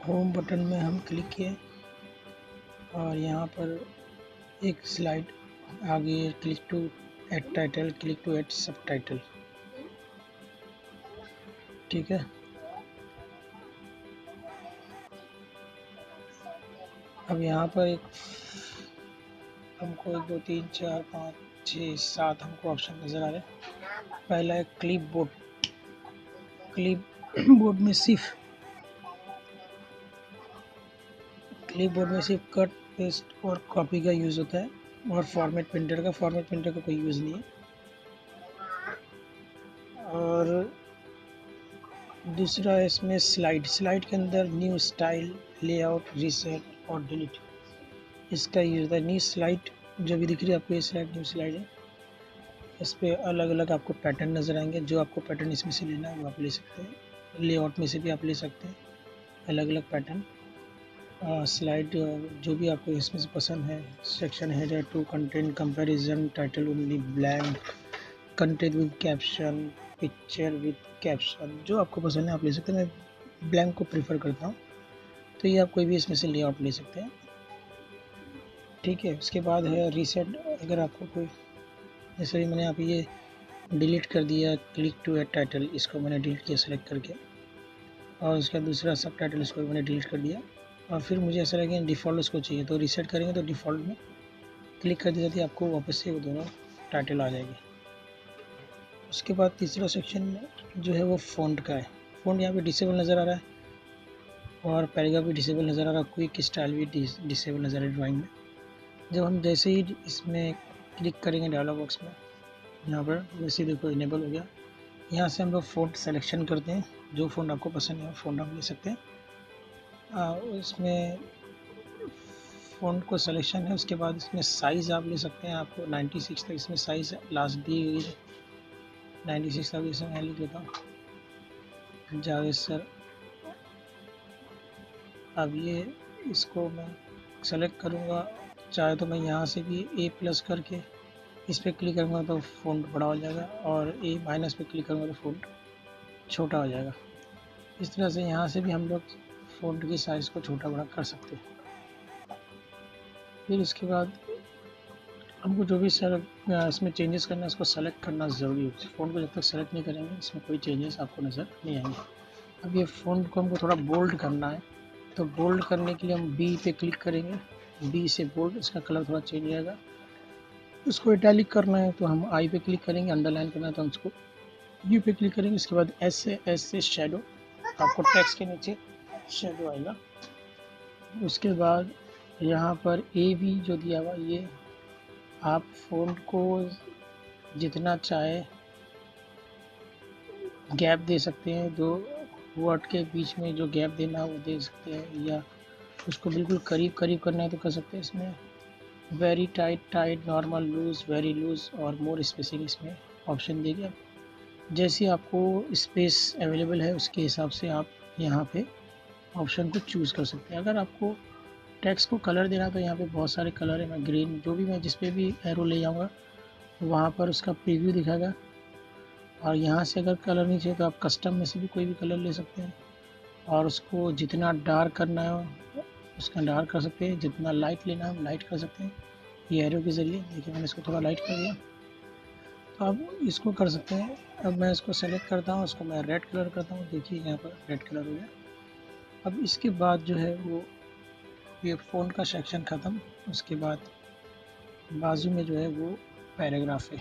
Home button में हम click किए और यहाँ पर एक स्लाइड आगे, click to add title, click to add subtitle. ठीक है, अब यहाँ पर हमको 1 2 3 4 5 6 7 हमको ऑप्शन नज़र आ रहे हैं। पहला है क्लिप बोर्ड। क्लिप बोर्ड में सिर्फ कट, पेस्ट और कॉपी का यूज़ होता है, और फॉर्मेट प्रिंटर का कोई यूज़ नहीं है। और दूसरा है इसमें स्लाइड के अंदर न्यू स्टाइल, लेआउट, रीसेट और डिलीट, इसका यूज़ होता है। न्यू स्लाइड जो भी दिख रही है आपको, ये स्लाइड न्यू स्लाइड है। इस पर अलग अलग आपको पैटर्न नज़र आएंगे, जो आपको पैटर्न इसमें से लेना है वो आप ले सकते हैं। लेआउट में से भी आप ले सकते हैं अलग अलग पैटर्न। स्लाइड जो भी आपको इसमें से पसंद है। Section header two content comparison, title only blank, content with caption, picture with caption, जो आपको पसंद है आप ले सकते हैं। मैं ब्लैंक को प्रीफर करता हूँ, तो ये आप कोई भी इसमें से लेआउट ले सकते हैं। ठीक है, उसके बाद है रीसेट। अगर आपको कोई, जैसे मैंने आप ये डिलीट कर दिया, क्लिक टू ऐड टाइटल, इसको मैंने डिलीट किया सेलेक्ट करके, और उसका दूसरा सब टाइटल इसको मैंने डिलीट कर दिया। और फिर मुझे ऐसा लगे डिफ़ॉल्ट उसको चाहिए, तो रीसेट करेंगे तो डिफ़ॉल्ट में क्लिक कर देते ही आपको वापस से वो दोनों टाइटल आ जाएगी। उसके बाद तीसरा सेक्शन जो है वो फ़ॉन्ट का है। फ़ॉन्ट यहाँ पे डिसेबल नज़र आ रहा है, और पैराग्राफ भी डिसेबल नज़र आ रहा है, क्विक स्टाइल भी डिसेबल नज़र आ रहा है ड्राइंग में। जब हम जैसे ही इसमें क्लिक करेंगे डायलॉग बॉक्स में, यहाँ पर वैसे देखो इनेबल हो गया। यहाँ से हम लोग फ़ॉन्ट सेलेक्शन करते हैं, जो फ़ॉन्ट आपको पसंद है वो फ़ॉन्ट आप ले सकते हैं। इसमें फ़ॉन्ट को सिलेक्शन है, उसके बाद इसमें साइज़ आप ले सकते हैं। आपको 96 तक इसमें साइज़ लास्ट दी हुई है, 96 तक इसमें मैं लिख देता हूँ जावेद सर। अब ये इसको मैं सेलेक्ट करूँगा, चाहे तो मैं यहाँ से भी A+ करके इस पर क्लिक करूँगा तो फ़ॉन्ट बड़ा हो जाएगा, और A- पे क्लिक करूँगा तो फ़ॉन्ट छोटा हो जाएगा। इस तरह से यहाँ से भी हम लोग फ़ॉन्ट की साइज़ को छोटा बड़ा कर सकते हैं। फिर इसके बाद हमको जो भी सर इसमें चेंजेस करना है उसको सेलेक्ट करना ज़रूरी है। फ़ॉन्ट को जब तक सेलेक्ट नहीं करेंगे इसमें कोई चेंजेस आपको नज़र नहीं आएंगे। अब ये फ़ॉन्ट को हमको थोड़ा बोल्ड करना है, तो बोल्ड करने के लिए हम B पे क्लिक करेंगे, B से बोल्ड, इसका कलर थोड़ा चेंज हो जाएगा। इसको इटैलिक करना है तो हम I पे क्लिक करेंगे, अंडरलाइन करना है तो हम इसको U पे क्लिक करेंगे। इसके बाद S से शैडो, आपको टेक्स्ट के नीचे शैडो आएगा। उसके बाद यहाँ पर AB जो दिया हुआ, ये आप फ़ॉन्ट को जितना चाहे गैप दे सकते हैं, दो वर्ड के बीच में जो गैप देना है वो दे सकते हैं, या उसको बिल्कुल करीब करीब करना है तो कर सकते हैं। इसमें very tight, normal, loose, very loose और मोर स्पेसिंग इसमें ऑप्शन देंगे। जैसे आपको स्पेस अवेलेबल है उसके हिसाब से आप यहाँ पे ऑप्शन को चूज़ कर सकते हैं। अगर आपको टेक्स्ट को कलर देना तो यहाँ पे बहुत सारे कलर है। मैं ग्रीन, जो भी मैं जिस पे भी एरो ले जाऊँगा वहाँ पर उसका प्रीव्यू दिखाएगा, और यहाँ से अगर कलर नहीं चाहिए तो आप कस्टम में से भी कोई भी कलर ले सकते हैं, और उसको जितना डार्क करना है उसका डार्क कर सकते हैं, जितना लाइट लेना है लाइट कर सकते हैं ये एरो के ज़रिए। देखिए मैंने इसको थोड़ा लाइट कर दिया, तो आप इसको कर सकते हैं। अब मैं इसको सेलेक्ट करता हूँ, इसको मैं रेड कलर करता हूँ, देखिए यहाँ पर रेड कलर हो गया। अब इसके बाद जो है वो ये फ़ॉन्ट का सेक्शन ख़त्म। उसके बाद बाजू में जो है वो पैराग्राफ है।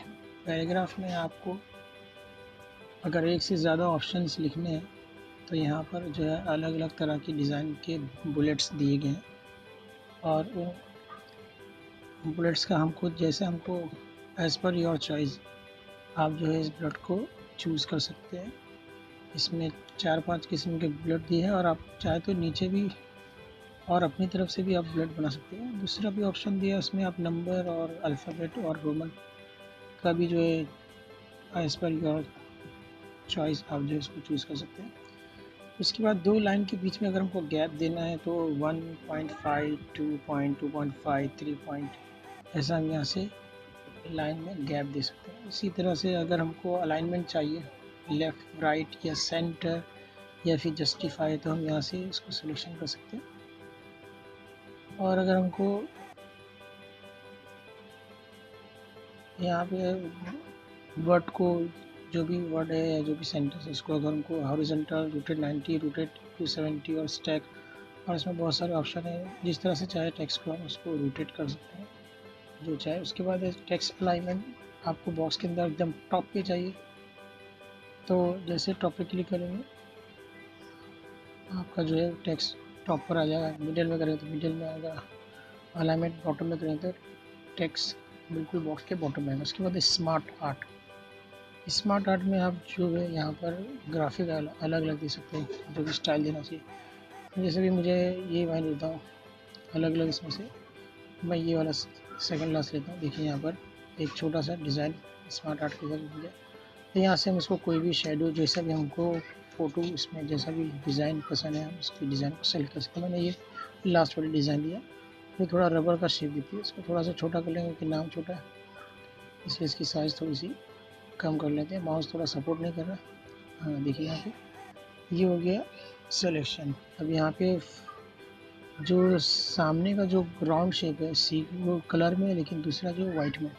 पैराग्राफ में आपको अगर एक से ज़्यादा ऑप्शंस लिखने हैं तो यहाँ पर जो है अलग अलग तरह की डिज़ाइन के बुलेट्स दिए गए हैं, और उन बुलेट्स का हमको एज़ पर योर चॉइस आप जो है इस बुलेट को चूज़ कर सकते हैं। इसमें 4-5 किस्म के बुलेट दिए हैं, और आप चाहे तो नीचे भी और अपनी तरफ से भी आप बुलेट बना सकते हैं। दूसरा भी ऑप्शन दिया है, उसमें आप नंबर और अल्फ़ाबेट और रोमन का भी जो है एज़ पर योर चॉइस आप जो है इसको चूज़ कर सकते हैं। उसके बाद 2 लाइन के बीच में अगर हमको गैप देना है तो 1.5, 2.5, 3 पॉइंट, ऐसा हम यहाँ से लाइन में गैप दे सकते हैं। इसी तरह से अगर हमको अलाइनमेंट चाहिए लेफ़्ट, राइट या सेंटर, या फिर जस्टिफाई, तो हम यहाँ से इसको सिलेक्शन कर सकते हैं। और अगर हमको यहाँ पे वर्ड को, जो भी वर्ड है या जो भी सेंटेंस है, इसको अगर हमको हॉरिजॉन्टल, रूटेड 90, रूटेड 270 और स्टैक, और इसमें बहुत सारे ऑप्शन है, जिस तरह से चाहे टेक्स्ट को हम उसको रोटेट कर सकते हैं जो चाहे। उसके बाद टेक्स्ट अलाइनमेंट, आपको बॉक्स के अंदर एकदम टॉप पे चाहिए, तो जैसे टॉप पे क्लिक करेंगे आपका जो है टेक्स्ट टॉप पर आ जाएगा। मिडिल में करेंगे तो मिडिल में आएगा, अलाइनमेंट बॉटम में करेंगे तो टेक्स्ट बिल्कुल बॉक्स के बॉटम में आएगा। उसके बाद स्मार्ट आर्ट, स्मार्ट आर्ट में आप जो है यहाँ पर ग्राफिक अलग अलग दे सकते हैं, जो भी स्टाइल देना चाहिए। जैसे भी मुझे ये मैं लेता हूँ अलग अलग, इसमें से मैं ये वाला सेकंड क्लास लेता हूँ। देखिए यहाँ पर एक छोटा सा डिज़ाइन स्मार्ट आर्ट के साथ मिल गया। तो यहाँ से हम इसको कोई भी शेडो, जैसा भी हमको फ़ोटो इसमें जैसा भी डिज़ाइन पसंद है, हम उसकी डिज़ाइन को सेलेक्ट कर सकते हैं। मैंने ये लास्ट वाली डिज़ाइन लिया, ये थोड़ा रबर का शेप देती है, इसको थोड़ा सा छोटा कर लेंगे क्योंकि नाम छोटा है, इसलिए इसकी साइज़ थोड़ी सी कम कर लेते हैं। माउस थोड़ा सपोर्ट नहीं कर रहा। हाँ देखिए यहाँ पे ये हो गया सिलेक्शन। अब यहाँ पे जो सामने का जो राउंड शेप है सी, वो कलर में है, लेकिन दूसरा जो वाइट में।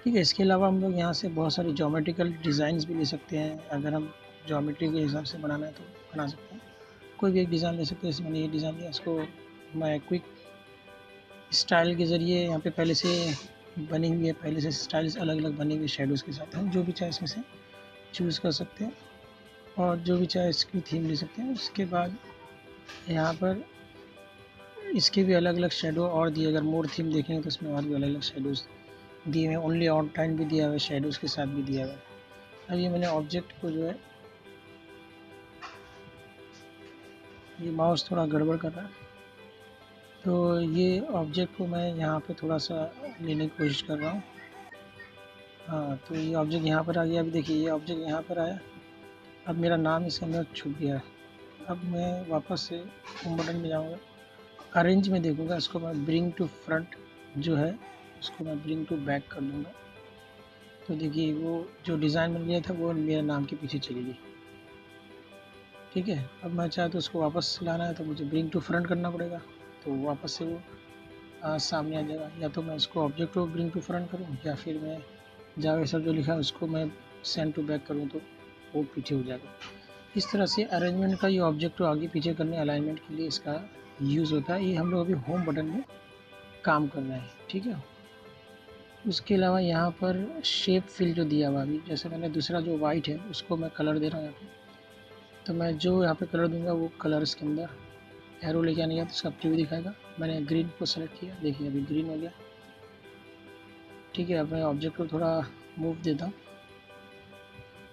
ठीक है, इसके अलावा हम लोग यहाँ से बहुत सारी ज्योमेट्रिकल डिज़ाइंस भी ले सकते हैं। अगर हम ज्योमेट्री के हिसाब से बनाना है तो बना सकते हैं, कोई भी एक डिज़ाइन ले सकते हैं। जैसे मैंने ये डिज़ाइन लिया, इसको मैं क्विक स्टाइल के ज़रिए, यहाँ पे पहले से बनी हुई है, पहले से स्टाइल्स अलग अलग बनी हुई शेडोज़ के साथ, हम जो भी चाहे इसमें से चूज़ कर सकते हैं और जो भी चाहे इसकी थीम ले सकते हैं। उसके बाद यहाँ पर इसके भी अलग अलग शेडो और दिए, अगर मोर थीम देखेंगे तो इसमें और भी अलग अलग शेडोज़ दिए हुए हैं, ओनली आउटलाइन भी दिया हुआ है, शेडोज़ के साथ भी दिया हुआ है। अब ये मैंने ऑब्जेक्ट को जो है, ये माउस थोड़ा गड़बड़ कर रहा है, तो ये ऑब्जेक्ट को मैं यहाँ पे थोड़ा सा लेने की कोशिश कर रहा हूँ। हाँ, तो ये ऑब्जेक्ट यहाँ पर आ गया। अभी देखिए ये ऑब्जेक्ट यहाँ पर आया, अब मेरा नाम इसके अंदर छुप गया है। अब मैं वापस से होम बटन में जाऊँगा, अरेंज में देखूँगा, इसको मैं ब्रिंग टू फ्रंट जो है उसको मैं ब्रिंग टू बैक कर दूँगा। तो देखिए वो जो डिज़ाइन बन गया था वो मेरे नाम के पीछे चली गई। ठीक है, अब मैं चाहे तो उसको वापस लाना है तो मुझे ब्रिंग टू फ्रंट करना पड़ेगा, तो वापस से वो सामने आ जाएगा। या तो मैं इसको ऑब्जेक्ट को ब्रिंग टू फ्रंट करूँ, या फिर मैं जावा सर जो लिखा है उसको मैं सेंड टू बैक करूँ तो वो पीछे हो जाएगा। इस तरह से अरेंजमेंट का ये ऑब्जेक्ट को आगे पीछे करने, अलाइनमेंट के लिए इसका यूज़ होता है। ये हम लोग अभी होम बटन में काम कर रहे हैं। ठीक है, उसके अलावा यहाँ पर शेप फिल जो दिया हुआ, अभी जैसे मैंने दूसरा जो वाइट है उसको मैं कलर दे रहा हूँ यहाँ पे, तो मैं जो यहाँ पे कलर दूंगा वो कलर इसके अंदर एरो लेके आने गया तो इसका प्रीव्यू दिखाएगा। मैंने ग्रीन को सेलेक्ट किया, देखिए अभी ग्रीन हो गया। ठीक है, अब मैं ऑब्जेक्ट को थोड़ा मूव देता हूँ।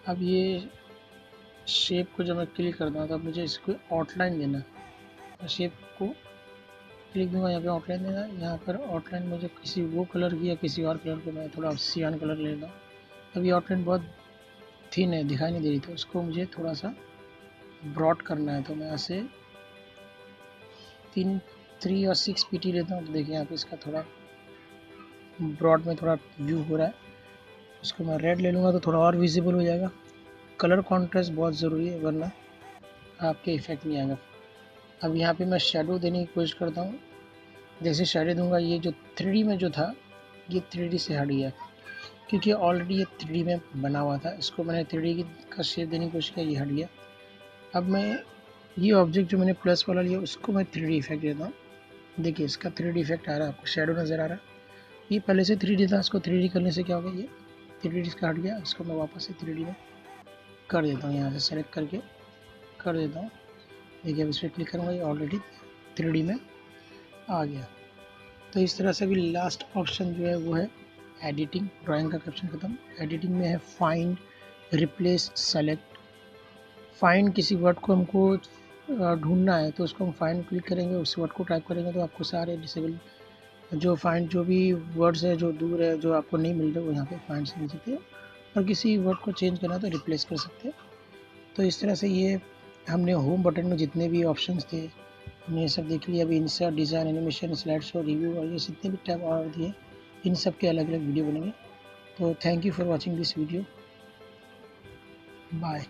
अब ये शेप को जब मैं क्लिक करता हूँ तो अब मुझे इसको आउटलाइन देना है। शेप को क्लिक दूंगा, यहाँ पे आउटलाइन देना है। यहाँ पर आउटलाइन मुझे किसी वो कलर की या किसी और कलर को मैं थोड़ा सियान कलर ले लेता हूँ। अब ये आउटलाइन बहुत थिन है, दिखाई नहीं दे रही, तो उसको मुझे थोड़ा सा ब्रॉड करना है। तो मैं यहाँ से 3 और 6 पीटी लेता हूँ। तो देखिए यहाँ पे इसका थोड़ा ब्रॉड में थोड़ा व्यू हो रहा है। उसको मैं रेड ले लूँगा तो थोड़ा और विजिबल हो जाएगा। कलर कॉन्ट्रास्ट बहुत ज़रूरी है, वरना आपके इफेक्ट नहीं आएगा। अब यहाँ पे मैं शेडो देने की कोशिश करता हूँ। जैसे शेडो दूंगा, ये जो 3D में जो था ये 3D से हट गया, क्योंकि ऑलरेडी ये 3D में बना हुआ था। इसको मैंने 3D का शेप देने की कोशिश किया, ये हट गया। अब मैं ये ऑब्जेक्ट जो मैंने प्लस वाला लिया उसको मैं 3D इफेक्ट देता हूँ। देखिए इसका 3D इफेक्ट आ रहा है, आपको शेडो नज़र आ रहा है। ये पहले से 3D था, इसको 3D करने से क्या होगा, ये 3D इसका हट गया। इसको मैं वापस से 3D में कर देता हूँ, यहाँ से सेलेक्ट करके कर देता हूँ। देखिए अब इस पर क्लिक करूँगा, ये ऑलरेडी 3D में आ गया। तो इस तरह से भी लास्ट ऑप्शन जो है वो है एडिटिंग। ड्राइंग का ऑप्शन खत्म, एडिटिंग में है फाइंड, रिप्लेस, सेलेक्ट। फाइंड, किसी वर्ड को हमको ढूंढना है तो उसको हम फाइंड क्लिक करेंगे, उस वर्ड को टाइप करेंगे तो आपको सारे डिसेबल जो फाइंड जो भी वर्ड्स है जो दूर है जो आपको नहीं मिल रहे वो यहाँ पे फाइंड से मिल सकते हैं। और किसी वर्ड को चेंज करना तो रिप्लेस कर सकते हैं। तो इस तरह से ये हमने होम बटन में जितने भी ऑप्शंस थे हमने ये सब देख लिया। अभी insert, design, animation, slide show, review और ये जितने भी टैब और दिए इन सब के अलग अलग वीडियो बनेंगे। तो thank you for watching this video, bye.